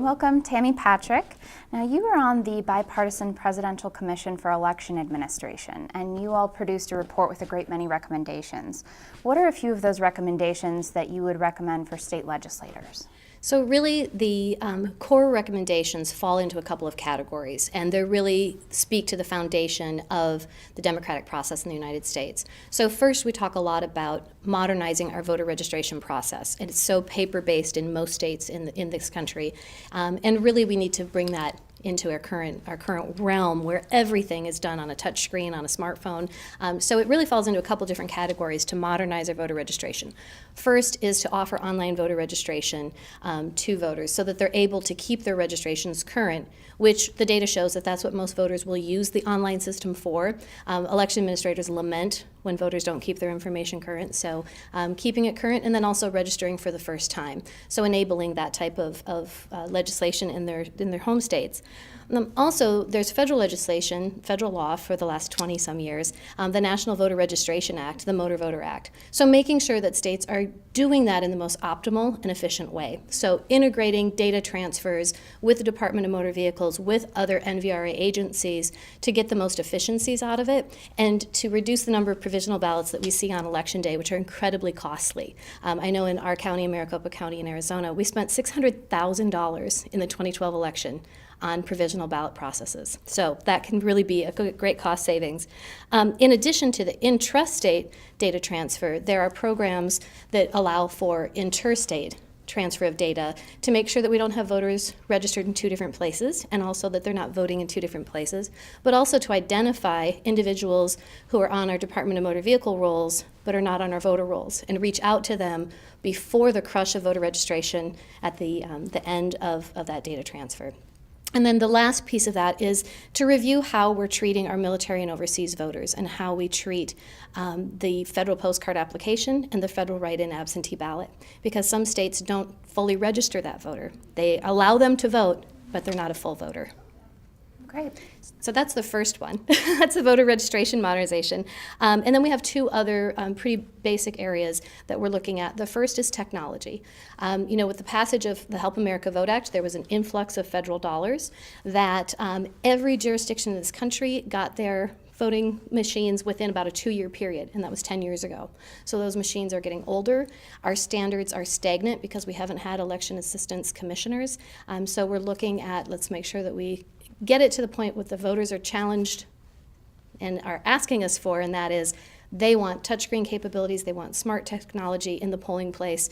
Welcome, Tammy Patrick. Now, you are on the Bipartisan Presidential Commission for Election Administration, and you all produced a report with a great many recommendations. What are a few of those recommendations that you would recommend for state legislators? So really, the core recommendations fall into a couple of categories, and they really speak to the foundation of the democratic process in the United States. So first, we talk a lot about modernizing our voter registration process, and it's so paper-based in most states in this country, and really we need to bring that into our current realm where everything is done on a touch screen, on a smartphone. So it really falls into a couple different categories to modernize our voter registration. First is to offer online voter registration to voters so that they're able to keep their registrations current, which the data shows that that's what most voters will use the online system for. Election administrators lament when voters don't keep their information current, so keeping it current and then also registering for the first time. So enabling that type of legislation in their home states. Also, there's federal legislation, federal law for the last 20-some years, the National Voter Registration Act, the Motor Voter Act. So making sure that states are doing that in the most optimal and efficient way. So integrating data transfers with the Department of Motor Vehicles, with other NVRA agencies to get the most efficiencies out of it and to reduce the number of provisional ballots that we see on Election Day, which are incredibly costly. I know in our county, Maricopa County in Arizona, we spent $600,000 in the 2012 election on provisional ballot processes. So that can really be a great cost savings. In addition to the intrastate data transfer, there are programs that allow for interstate transfer of data to make sure that we don't have voters registered in two different places, and also that they're not voting in two different places, but also to identify individuals who are on our Department of Motor Vehicle rolls but are not on our voter rolls, and reach out to them before the crush of voter registration at the end of that data transfer. And then the last piece of that is to review how we're treating our military and overseas voters and how we treat the federal postcard application and the federal write-in absentee ballot, because some states don't fully register that voter. They allow them to vote, but they're not a full voter. Great. So that's the first one. That's the voter registration modernization. And then we have two other pretty basic areas that we're looking at. The first is technology. With the passage of the Help America Vote Act, there was an influx of federal dollars that every jurisdiction in this country got their voting machines within about a 2-year period, and that was 10 years ago. So those machines are getting older. Our standards are stagnant because we haven't had election assistance commissioners. So we're looking at, let's make sure that we get it to the point what the voters are challenged and are asking us for, and that is they want touchscreen capabilities, they want smart technology in the polling place,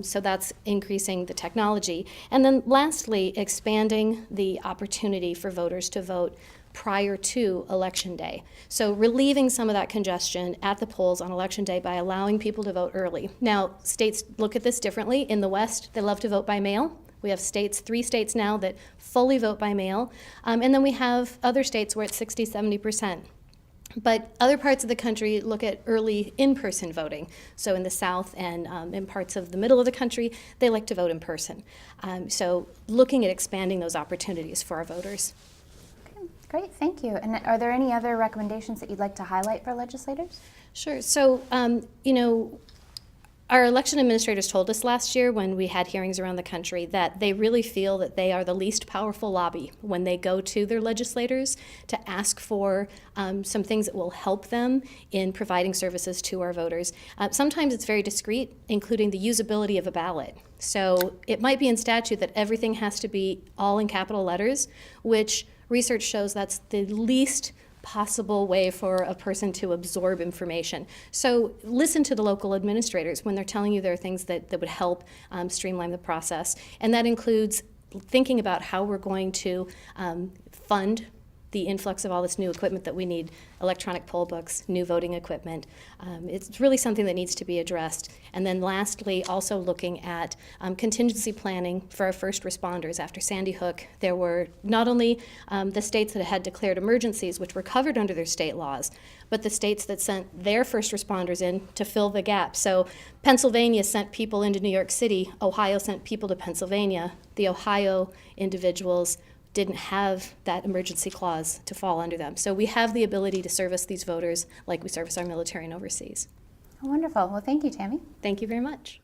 so that's increasing the technology. And then lastly, expanding the opportunity for voters to vote prior to Election Day. So relieving some of that congestion at the polls on Election Day by allowing people to vote early. Now, states look at this differently. In the West, they love to vote by mail. We have 3 states now that fully vote by mail, and then we have other states where it's 60, 70%. But other parts of the country look at early in-person voting. So in the South and in parts of the middle of the country, they like to vote in person. So looking at expanding those opportunities for our voters. Okay, great, thank you. And are there any other recommendations that you'd like to highlight for legislators? Sure. So, our election administrators told us last year when we had hearings around the country that they really feel that they are the least powerful lobby when they go to their legislators to ask for some things that will help them in providing services to our voters. Sometimes it's very discreet, including the usability of a ballot. So it might be in statute that everything has to be all in capital letters, which research shows that's the least possible way for a person to absorb information. So listen to the local administrators when they're telling you there are things that would help streamline the process. And that includes thinking about how we're going to fund the influx of all this new equipment that we need, electronic poll books, new voting equipment. It's really something that needs to be addressed. And then lastly, also looking at contingency planning for our first responders. After Sandy Hook, there were not only the states that had declared emergencies, which were covered under their state laws, but the states that sent their first responders in to fill the gap. So Pennsylvania sent people into New York City, Ohio sent people to Pennsylvania. The Ohio individuals didn't have that emergency clause to fall under them. So we have the ability to service these voters like we service our military and overseas. Wonderful. Well, thank you, Tammy. Thank you very much.